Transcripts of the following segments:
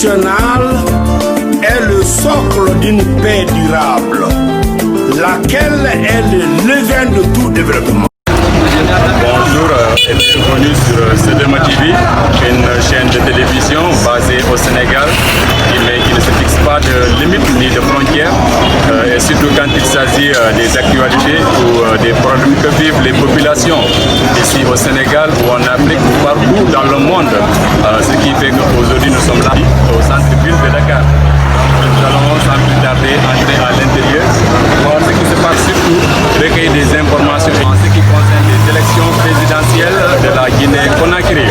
nationale est le socle d'une paix durable, laquelle est le levain de tout développement. Bonjour et bienvenue sur CDMA TV, une chaîne de télévision basée au Sénégal qui ne se fixe pas de limites ni de frontières, et surtout quand il s'agit des actualités ou des problèmes que vivent les populations ici au Sénégal ou en Afrique ou partout dans le monde, ce qui fait qu'aujourd'hui nous sommes là au centre-ville de Dakar. Nous allons sans plus tarder entrer à l'intérieur, voir ce qui se passe, surtout recueillir des informations en ce qui concerne les élections présidentielles de la Guinée-Conakry.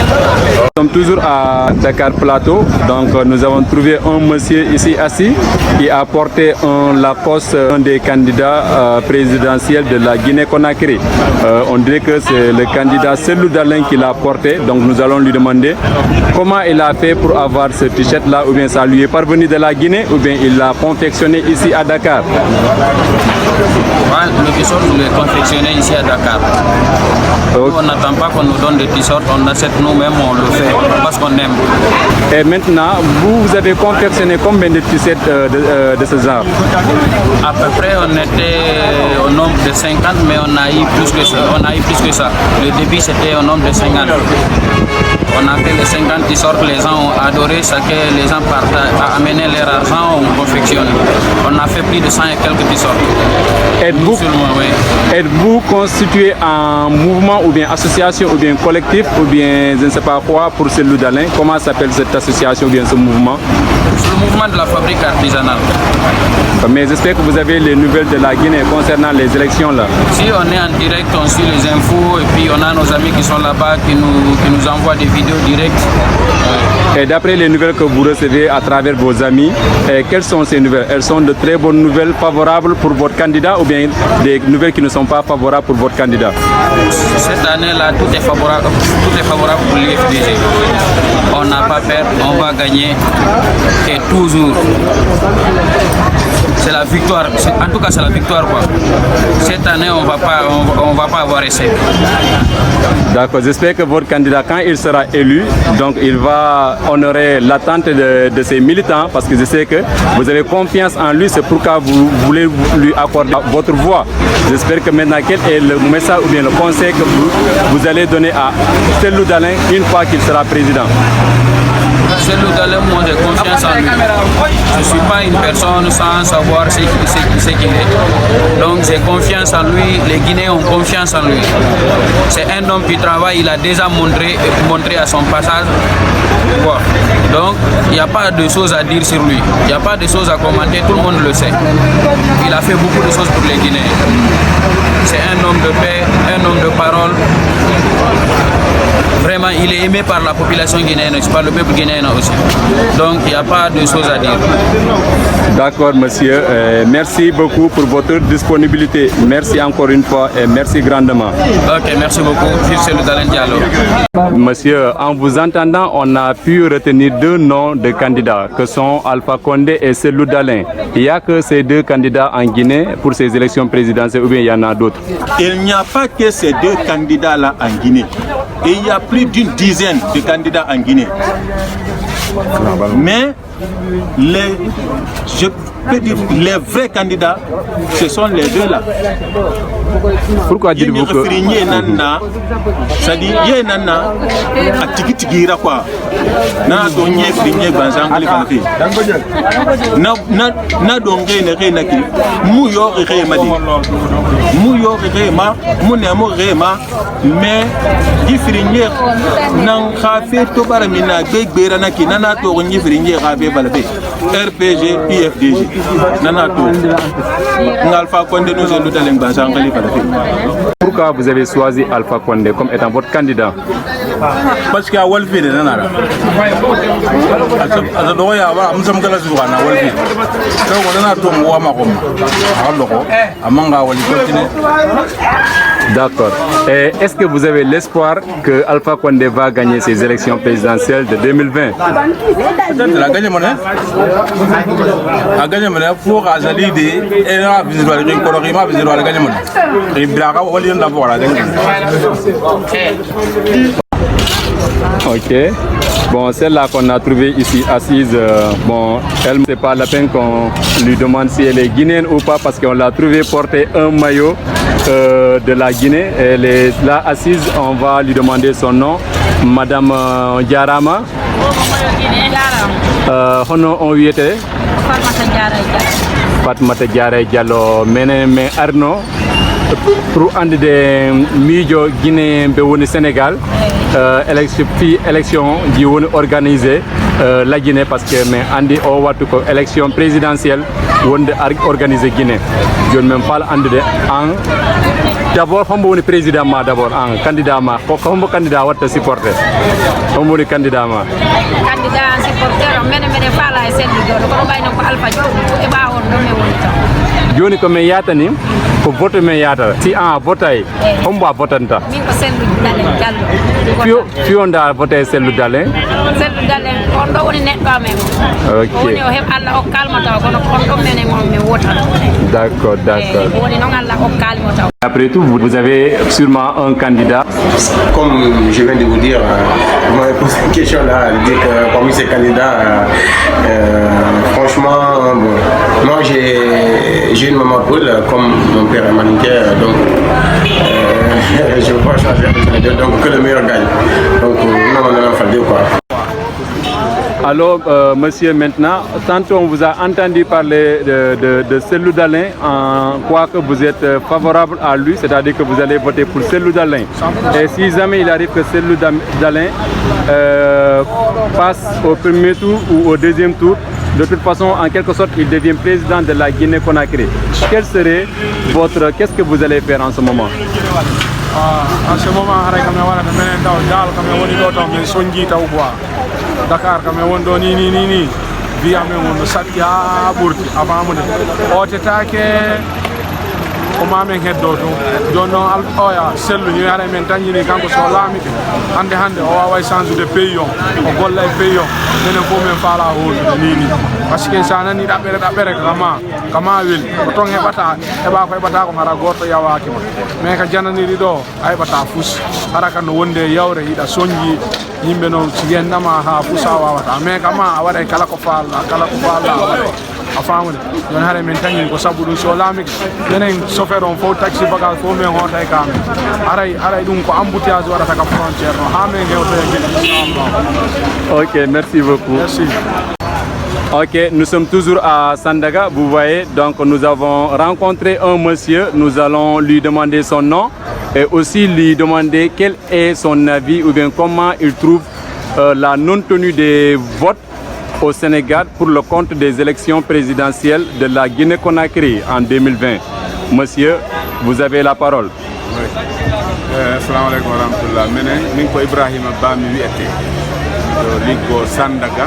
Nous sommes toujours à Dakar Plateau, donc nous avons trouvé un monsieur ici assis qui a porté la poste des candidats présidentiels de la Guinée-Conakry. On dirait que c'est le candidat Cellou Dalein qui l'a porté, donc nous allons lui demander comment il a fait pour avoir ce t-shirt là, ou bien ça lui est parvenu de la Guinée, ou bien il l'a confectionné ici à Dakar. Le t-shirt, nous le confectionné ici à Dakar. Nous, on n'attend pas qu'on nous donne des t-shirts, on achète nous-mêmes, on le fait parce qu'on aime. Et maintenant, vous avez confectionné combien de t-shirts de ce genre? À peu près, on était au nombre de 50, mais on a eu plus que ça. Le début, c'était au nombre de 50. On a fait les 50 t-shirts, les gens ont adoré, ça que les gens partent à amener leur argent, on confectionne. On a fait plus de 100 et quelques t-shirts. Êtes-vous constitué en mouvement ou bien association ou bien collectif ou bien je ne sais pas quoi pour Cellou Dalein? Comment s'appelle cette association ou bien ce mouvement? C'est le mouvement de la fabrique artisanale. Mais j'espère que vous avez les nouvelles de la Guinée concernant les élections là. Si on est en direct, on suit les infos et puis on a nos amis qui sont là-bas qui nous envoient des vidéos directes. Et d'après les nouvelles que vous recevez à travers vos amis, quelles sont ces nouvelles? Elles sont de très bonnes nouvelles favorables pour votre candidat ou bien des nouvelles qui ne sont pas favorables pour votre candidat? Cette année-là, tout est favorable pour l'UFDG. On n'a pas peur, on va gagner et toujours. C'est la victoire, en tout cas c'est la victoire quoi. Cette année on va pas avoir essai. D'accord, j'espère que votre candidat quand il sera élu, donc il va honorer l'attente de ses militants parce que je sais que vous avez confiance en lui, c'est pourquoi vous voulez lui accorder votre voix. J'espère que maintenant quel est le message ou bien le conseil que vous allez donner à Cellou Dalein une fois qu'il sera président. Cellou Dalein, moi j'ai confiance en lui. Je ne suis pas une personne sans savoir ce qu'il est. Donc j'ai confiance en lui, les Guinéens ont confiance en lui. C'est un homme qui travaille, il a déjà montré à son passage. Voilà. Donc il n'y a pas de choses à dire sur lui, il n'y a pas de choses à commenter, tout le monde le sait. Il a fait beaucoup de choses pour les Guinéens. C'est un homme de paix, un homme de parole. Vraiment, il est aimé par la population guinéenne, par le peuple guinéen aussi. Donc, il n'y a pas de choses à dire. D'accord, monsieur. Merci beaucoup pour votre disponibilité. Merci encore une fois et merci grandement. Ok, merci beaucoup. Vive Cellou Dalein Diallo. Monsieur, en vous entendant, on a pu retenir deux noms de candidats, que sont Alpha Condé et Cellou Dalein. Il n'y a que ces deux candidats en Guinée pour ces élections présidentielles ou bien il y en a d'autres? Il n'y a pas que ces deux candidats-là en Guinée. Et il y a plus d'une dizaine de candidats en Guinée. Mais je peux dire les vrais candidats, ce sont les deux là. Pourquoi dites-vous que... C'est-à-dire, il y a un tiki quoi. Na donye frinye banzangale kanate. Na donge ne re naki. Mu yo re madi. Mu yo re ma, mu ne mo re ma. Mais di frinye nan khafe to baramina begbera naki nana to nyi frinye khafe balbe. RPG UFDG. Nana to. Ngalfa Condé nous Cellou Dalein banzangale kanate. Pourquoi vous avez choisi Alpha Condé comme étant votre candidat? Parce qu'il y a Walfi de Nanara. Alors, il y a un peu de Walfi. Donc, on a tout le monde. D'accord. Et est-ce que vous avez l'espoir que Alpha Condé va gagner ces élections présidentielles de 2020? La gagné mon a gagné mon pour Azalide et la visual Corima visual la gagné mon. Et Braga Walion d'abord la gagné. Ok. Bon, celle-là qu'on a trouvée ici assise, bon, elle, c'est pas la peine qu'on lui demande si elle est guinéenne ou pas parce qu'on l'a trouvée porter un maillot de la Guinée. Elle est là assise, on va lui demander son nom. Madame Diarama. Hono on wiete Fatmata Diarra Diallo menen men arno pour andude miijo Guinée be woni Sénégal élection ji woni organisé la Guinée parce que mais andi o wattu ko élection présidentielle wonde organisé Guinée joni men fal andude en d'abord hombo woni président ma d'abord en candidat ma ko hombo candidat watta supporter hombo woni candidat ma candidat supporter mene fala e selli do ko bayno ko Alpha Diop e bawon do me woni tan joni ko men yatani ko vote men yata si en votay hombo a votanta min ko sellu Dalen Diallo fi onda voté sellu Dalen on do woni neddo amen ok woni o heb Allah o kalmata ko on do menen on me wotan d'accord woni non Allah o kalmata. Après tout, vous avez sûrement un candidat. Comme je viens de vous dire, vous m'avez posé une question là, dire que parmi ces candidats, franchement, bon, moi j'ai une maman poule comme mon père est malinquer, donc je ne veux pas choisir donc que le meilleur gagne. Donc non, on en fait deux quoi. Alors, monsieur, maintenant, tantôt on vous a entendu parler de Cellou Dalein, en quoi que vous êtes favorable à lui, c'est-à-dire que vous allez voter pour Cellou Dalein. Et si jamais il arrive que Cellou Dalein passe au premier tour ou au deuxième tour, de toute façon, en quelque sorte, il devient président de la Guinée-Conakry. Quel serait qu'est-ce que vous allez faire en ce moment? En ce moment, Dakar kam e wondo ni biya men wondo sakki ha ɓurti avant mude o tetake ko mamen heddo to joni noon oya sellu ni ara men tañini kanko so laamike hande o wawa change de pays o golla e pays o menen fof men faala hoto ni parce que sa nani ɗaɓɓere kama weli ko ton heɓata ko hara goto yawakima mais ka jananiri ɗo a heɓata fuus hara kan no wonde yawre yiɗa soñji yimɓe noon si yennama ha fuusa wawata mais kama a waɗay kala ko faalla a famude joni haare min tañini ko sabu ɗum so laamike minen chauffeur on fof taxi bagage fof min hootay kamen aray ɗum ko embouteillage waɗata ka frontiére no ha min hewtoye gueɗe. Ok, merci beaucoup. Merci. Ok, nous sommes toujours à Sandaga, vous voyez, donc nous avons rencontré un monsieur, nous allons lui demander son nom et aussi lui demander quel est son avis ou bien comment il trouve la non-tenue des votes au Sénégal pour le compte des élections présidentielles de la Guinée-Conakry en 2020. Monsieur, vous avez la parole. Oui. Assalamu alaikum wa rahmatullah. Min ko Ibrahima Ba mi wi'ete liggo Sandaga,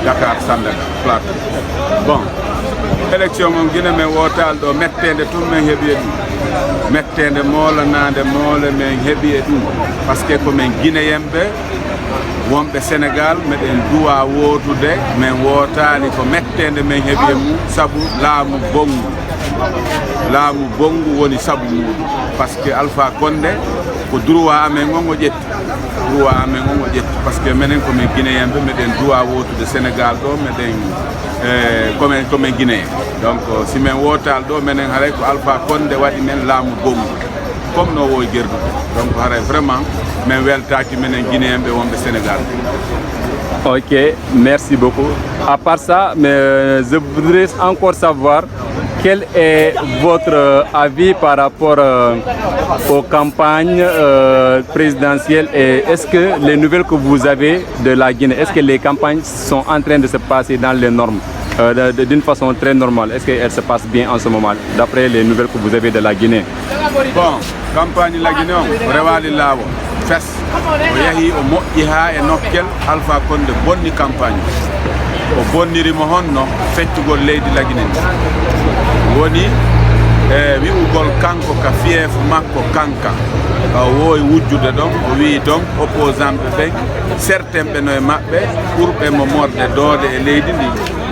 Dakar Sandaga Plateau. Bon, élection mon Guinée men wotal do mettende tun men heɓi ɗum mettende molanade moole men heɓi ɗum par ce que ko men guinéyemɓe wonɓe Sénégal meɗen duwa wotude men wotali ko mettende men heɓi mum saabu laamu bongu woni saabu muɗum par ce que Alpha Condé ko droit amen on o ƴetti par ce que menen komin guinéyemɓe meɗen duwa wotude Sénégal ɗo meɗen komin guinéen donc si men wotal ɗo menen haaray ko Alpha Condé waɗi men laamu bongu comme no woy gerdude donc haaray vraiment men weltaki menen guinéen ɓe wonɓe Sénégal. Ok, merci beaucoup. À part ça, mais je voudrais encore savoir quel est votre avis par rapport aux campagnes présidentielles et est-ce que les nouvelles que vous avez de la Guinée, est-ce que les campagnes sont en train de se passer dans les normes, d'une façon très normale? Est-ce qu'elles se passent bien en ce moment, d'après les nouvelles que vous avez de la Guinée? Bon, campagne la Guinée, on rewali lawo fes o yahi o moƴƴi ha e nokkel Alpha Condé bonni campagne o bonnirimo honno feccugol leydi la Guinée woni wi'ugol kanko ka fiyefu makko kanka o wowi wujjude ɗon o wi donc opposant ɓe certains ɓe no e maɓɓe ɓurɓe mo morde doode e leydi ndi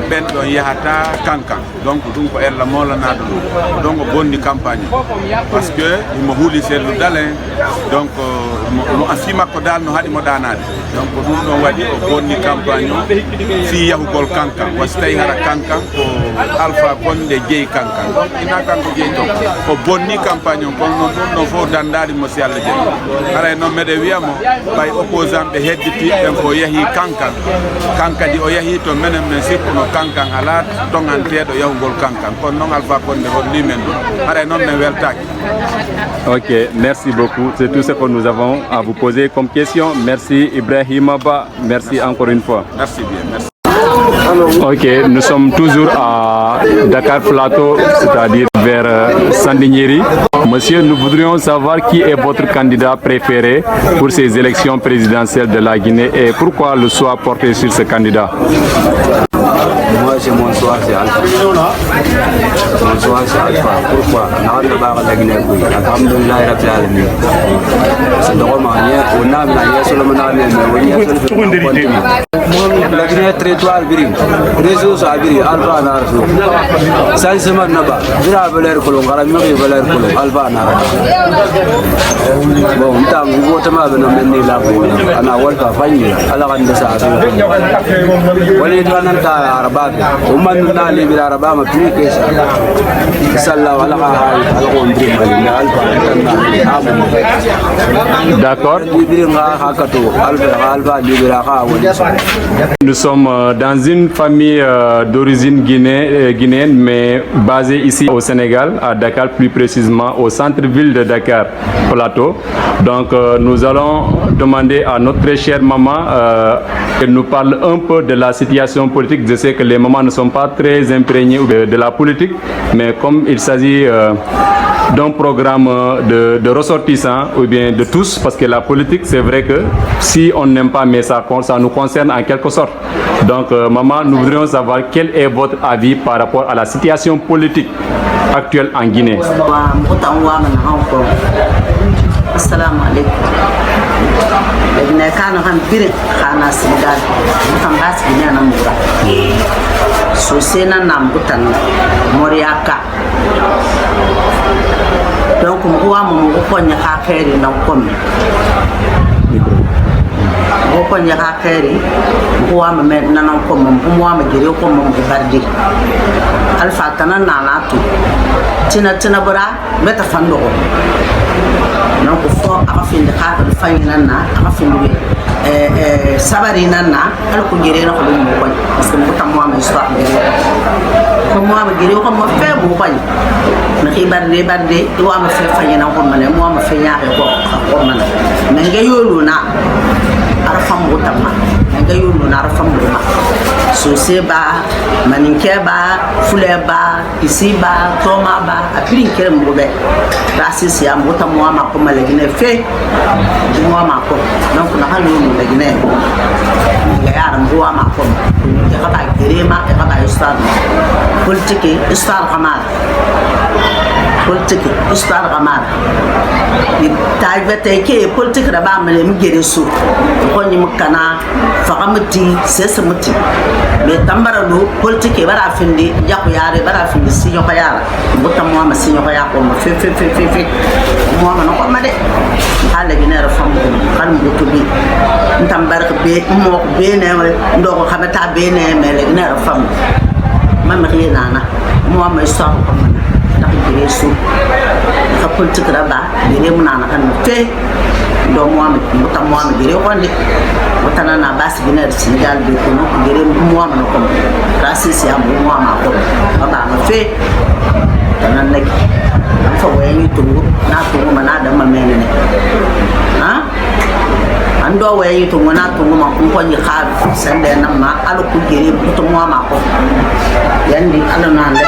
ɓen ɗon yahata kankan donc ɗum ko ella molanaɗo ɗum donc o bonni campagne par ce que imo huuli Cellou Dalein donc mo afima ko dal no haɗi mo ɗanade donc ɗum ɗon waɗi o bonni campagne o fi yahugol kankan wasi tawi hara kankan ko Alpha Condé jeeyi kankan donc ina kanko jeeyi toon o bonni campagne o kono noon ɗum ɗon fof dandade mo si Allah jaɓi haray noon meɗe wiyamo ɓay opposant ɓe hedditi ɓen ko yeehi kankan kankadi o yeehi to menen men sikkuno kankan ala toŋanteɗo yahugol kankan kono noon Alpha Condé holli men ɗum haray noon men weltaki. Ok, merci beaucoup. C'est tout ce que nous avons à vous poser comme question. Merci Ibrahima Ba. Merci encore une fois. Merci bien. Merci. Ok, nous sommes toujours à Dakar Plateau, c'est-à-dire vers Sandiniéry. Monsieur, nous voudrions savoir qui est votre candidat préféré pour ces élections présidentielles de la Guinée et pourquoi le choix porté sur ce candidat. Moi, c'est mon choix, c'est Alpha. Mon choix, c'est Alpha. Pourquoi? La Guinée, alhamdulillah, c'est normal. On a la Guinée territoire biri réseau sa biri Alpha na rasul sai sama naba bira valer kolon gara mi valer kolon Alpha na bon tam go tama bana menni la ko ana walta fanyi ala kan da sa wali to nan ta araba o man na li bira araba ma fi ke sa sallallahu ala ala ko ndri mali na Alpha na d'accord biri nga hakato Alpha libera ka wali. Nous sommes dans une famille d'origine guinéenne, mais basée ici au Sénégal, à Dakar, plus précisément au centre-ville de Dakar Plateau. Donc nous allons demander à notre très chère maman qu'elle nous parle un peu de la situation politique. Je sais que les mamans ne sont pas très imprégnées de la politique, mais comme il s'agit d'un programme de ressortissants ou bien de tous, parce que la politique, c'est vrai que si on n'aime pas, mais ça nous concerne en quelque sorte. Donc maman, nous voudrions savoir quel est votre avis par rapport à la situation politique actuelle en Guinée. Assalamu alaikum. Ina kana han birin kana Senegal mutan bas Guinea na mura. So sena nam butan Moriaka. Donc mo wa mo ko nya ka kere na kom. Mo ko nya ka kere mo wa ma men na kom mo wa ma gere ko mo bardi. Alpha tanan na na tu. Tina bura meta fando. Donc fo aka finde ka ko fayina na aka finde sabari nana al ko gere na ko mo ko parce que mo tam mo am histoire gere ko mo am gere ko mo fe mo ko na xibarde do am fe fayina ko mané mo am fe ñaaxe ko man mais nga yolu na ara fam mo tam nga yolu na ara fam mo so seba maninke ba fuleba isiba toma ba apiri kere mo be rasisi am mo tam mo am ko mala gine fe mo am ko donc na halu la Guinée ya yaram ko ama ko ya ka ba gerema ya ka ba histoire politique histoire kamara politique histoire kamara ta vete ke politique da ba mele mi gere su ko ni mukana fakamati sesamuti me tambara do politique bara finde ya ko yare bara finde sinyo ko yara butam mo ma sinyo ko ya ko mo fe mo ma no ko ma de hala Guinée fam kan mo to bi ntam barka be mo be ne ndo ko xamata be ne mele ne fam mama rina na mo ma so ko man ndax gere su ka politique da ba gere mu na kan te do mo am mutam mo am gere ko ndi mutana na bas Guinée Sénégal be ko no gere mo am ko rasisi am mo am ko ba ma fe tanan nak fa wayi tungu na tungu mana da ma mene ne ha ando wayi tungu na tungu ma ko ni khar sande na ma alu ku gere to mo ma ko yandi ala na ande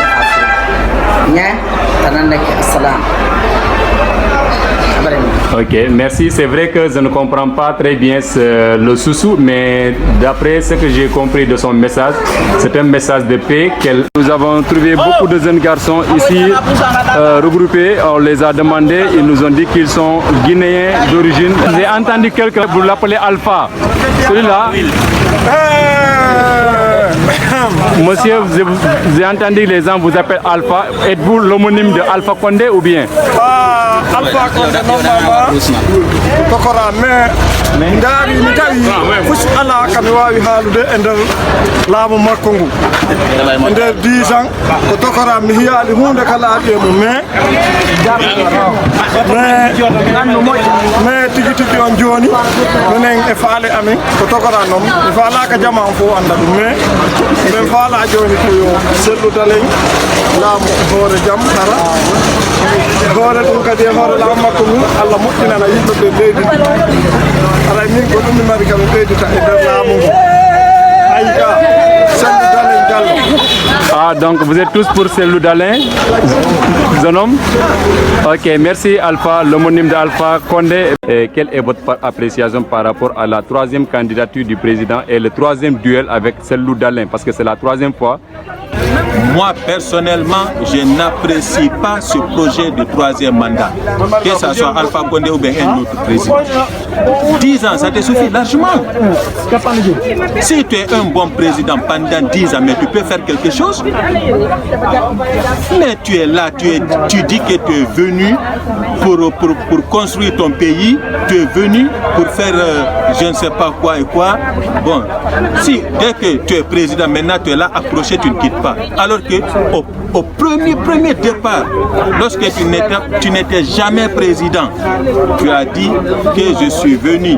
nya tanan nak assalam. Ok, merci. C'est vrai que je ne comprends pas très bien le sous-sous, mais d'après ce que j'ai compris de son message, c'est un message de paix. Nous avons trouvé beaucoup de jeunes garçons ici regroupés. On les a demandé, ils nous ont dit qu'ils sont guinéens d'origine. J'ai entendu quelqu'un, vous l'appelez Alpha. Celui-là Monsieur, vous entendu les gens vous appellent Alpha. Êtes-vous l'homonyme de Alpha Condé ou bien? Alpha Condé normalement kokora mais ndari mi tawi fus ala kam wawi haalude e nder laamu makko ngu e nder 10 ans ko tokora mi hiyaali hunde kala aɗemo mais tigi tigi on joni minen e faale amin ko tokora noon mi faalaka jama on fof anda ɗum mais min faala joni ko yo selludalen laamu hoore jaam tara hoore ɗum kadi e hoore laamu makko ngu Allah moƴƴinana yimɓe ɓe leydi alay min ko ɗum mi mari kam ɓeydita e nder laamu ngu hayka selludalen Diallo. Ah, donc vous êtes tous pour Cellou Dalein, jeune homme. Ok, merci Alpha, l'homonyme d'Alpha Condé. Et quelle est votre appréciation par rapport à la troisième candidature du président et le troisième duel avec Cellou Dalein? Parce que c'est la troisième fois. Moi, personnellement, je n'apprécie pas ce projet de troisième mandat. Que ce soit Alpha Condé ou bien un autre président. 10 ans, ça te suffit largement. Si tu es un bon président pendant 10 ans, mais tu peux faire quelque chose. Mais tu es là, tu dis que tu es venu pour construire ton pays. Tu es venu pour faire je ne sais pas quoi et quoi. Bon, si dès que tu es président, maintenant tu es là, approché, tu ne quittes pas. Alors que au premier départ, lorsque tu n'étais jamais président, tu as dit que je suis venu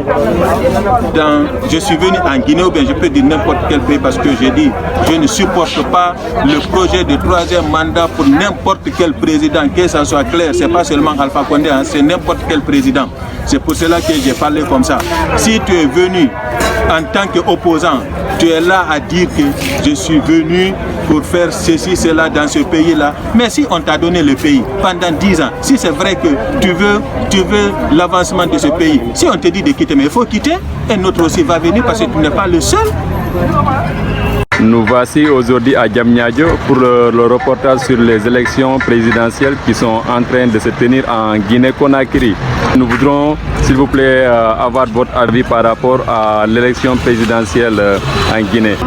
en Guinée, ou bien je peux dire n'importe quel pays, parce que j'ai dit je ne supporte pas le projet de troisième mandat pour n'importe quel président, que ça soit clair, c'est pas seulement Alpha Condé, hein, c'est n'importe quel président. C'est pour cela que j'ai parlé comme ça. Si tu es venu en tant qu'opposant, tu es là à dire que je suis venu pour faire ceci, cela dans ce pays-là. Mais si on t'a donné le pays pendant 10 ans, si c'est vrai que tu veux l'avancement de ce pays, si on te dit de quitter, mais il faut quitter, un autre aussi va venir parce que tu n'es pas le seul. Nous voici aujourd'hui à Diamniadio pour le reportage sur les élections présidentielles qui sont en train de se tenir en Guinée-Conakry. Nous voudrons, s'il vous plaît, avoir votre avis par rapport à l'élection présidentielle en Guinée.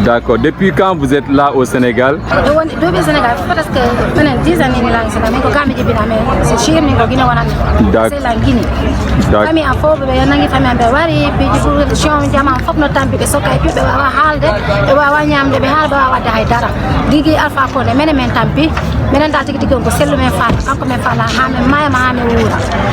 D'accord. Depuis quand vous êtes là au Sénégal?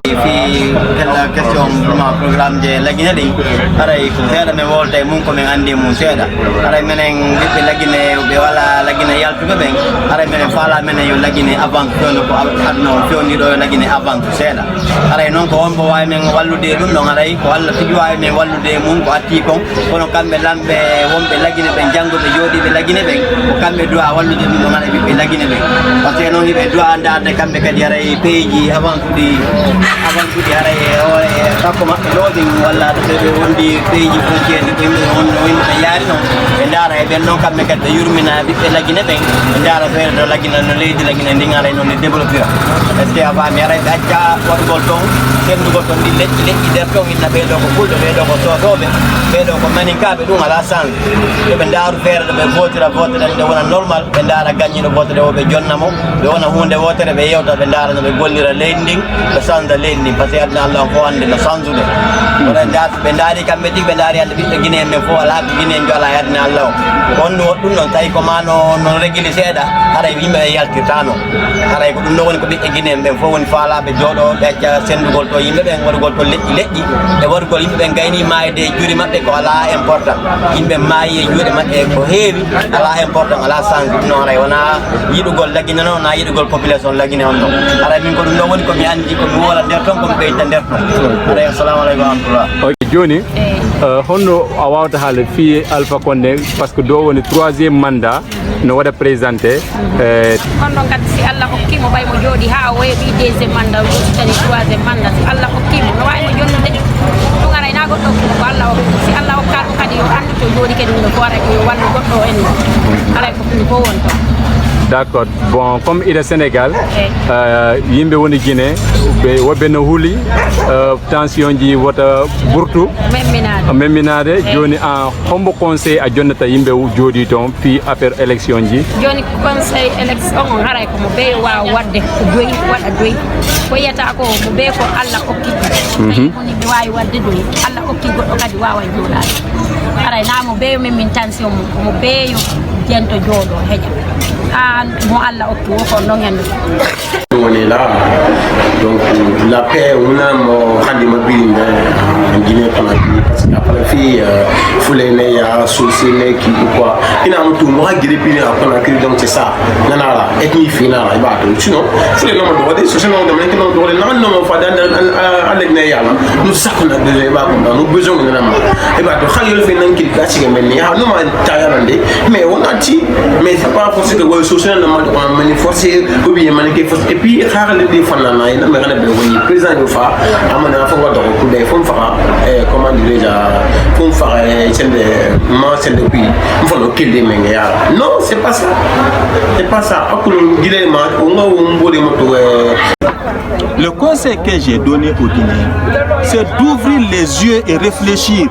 Fi la question vraiment programme de la Guinée aray ko fera me wolta mun ko men andi mun seda aray menen bibe la Guinée be wala la Guinée yaltu be ben aray menen fala menen yo la Guinée avant ko no ko adno fioni do la Guinée avant seda aray non ko wonbo way men wallude dum non aray ko Allah tigi way men wallude mun ko atti ko kono kambe lambe wonbe la Guinée be jango be jodi be la Guinée be ko kambe do wallude dum non aray bibe la Guinée be parce que non be do anda de kambe kadi aray peji avant di aray kakoma loading wala de wondi peji frontière de on yaari non e ndara e ben non kambe kadi yurmina bibe la Guinée be ndara fere do la Guinée no leydi la Guinée ndingara non développer est-ce que ava mi aray dacca football ton sen dugo ton di letti der ton inna be do ko fuldo be do ko sotobe be do ko maninkabe dum ala sang e be ndaru fere be votira de wona normal be ndara gagni no vote de o be jonnamo be wona hunde votere be yewta be ndara no be gollira lending be sanda lending parce que adna Allah ko ande no sanzude wala ndat be ndari kambe dig be ndari ande bibbe Guinée men fo ala Guinée jola adna Allah on no dum non tay ko mano non régili seda haray yimbe yaltirtano haray ko dum no woni ko bibbe Guinée men fo woni faala be jodo becca sendugol to yimbe be wargol to leƴƴi e wargol yimbe be gayni maayde juri mabbe ko ala important yimbe maayi juude mabbe ko heewi ala important ala sang non haray wona yidugol la Guinée non na yidugol population la Guinée on non haray min ko dum no woni ko mi andi ko mi wola der ton ko be der ton haray assalamu alaykum wa rahmatullah. Ok joni honno a wawta haala fi Alpha Condé parce que do woni troisième mandat no wada présenté on ɗon kadi si Allah hokkimo ɓay mo jooɗi ha o weeɓi deuxième mandat tani troisième mandat si Allah hokkimo no wawino jonnude ɗum aray na goɗɗo ko Allah hokki si Allah hokka ɗum kadi yo andu to jooɗi kadi no fo aray ko walla goɗɗo en aray ko ɗum fof won ton. D'accord. Bon, comme il est Sénégal, yimbe woni Guinée, wobe no huli tension ji wota burtu memminade joni en hombo conseil a jonnata yimbe jodi ton fi affaire élection ji. Joni conseil élection on haray ko mo be wa wadde ko doyi wada doyi ko yata ko mo be ko Allah okki tayi ko ni be wawi wadde doyi Allah okki goddo kadi wawa jodade haray na mo be memmin tension mo be yo jento jodo heja mo Allah okki wo ko non hen. On est là, donc la paix, on a mon Khadimabine en Guinée-Conakry, parce qu'après, il faut les meilleurs, soucis, qui ou quoi. Il y a un tout, moi, Guinée-Conakry, donc c'est ça. Il y a là, ethnie finale, il va tout. Sinon, il faut les noms de ce nom de qui n'ont pas de nom, à l'Egnéa, nous savons que nous avons besoin de nous. Et bien, le Khalil fait un classique, mais on a dit, mais c'est pas forcé que le social ne m'a forcé, ou bien et puis xaaral di fanana ina me xana be woni président du fa amana fa wa do ko be fon fa comment dire déjà fon fa c'est de ma c'est depuis il faut le qu'il me ya non c'est pas ça akulu dilema on nga mbodi moto. Le conseil que j'ai donné aux Guinéens, c'est d'ouvrir les yeux et réfléchir.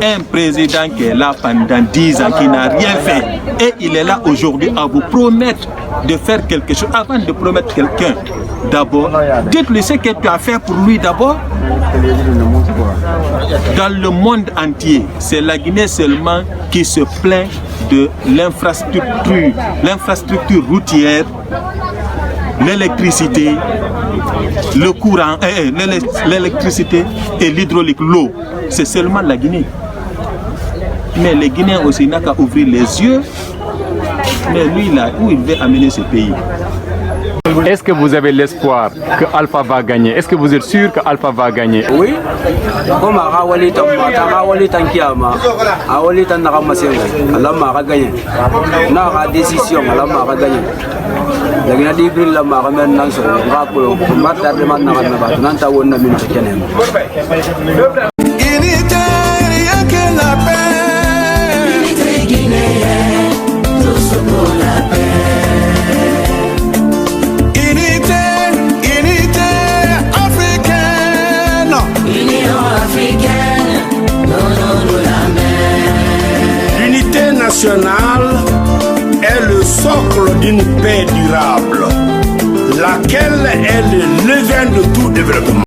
Un président qui est là pendant 10 ans, qui n'a rien fait, et il est là aujourd'hui à vous promettre de faire quelque chose. Avant de promettre quelqu'un, d'abord, dites-lui ce que tu as fait pour lui d'abord. Dans le monde entier, c'est la Guinée seulement qui se plaint de l'infrastructure routière, l'électricité, le courant, l'électricité et l'hydraulique, l'eau. C'est seulement la Guinée. Mais les Guinéens aussi n'ont qu'à ouvrir les yeux. Mais lui, là, où il veut amener ce pays? Est-ce que vous avez l'espoir que Alpha va gagner? Est-ce que vous êtes sûr que Alpha va gagner? Oui. Comme décision, L'unité nationale est le socle d'une paix durable, laquelle est le levain de tout développement.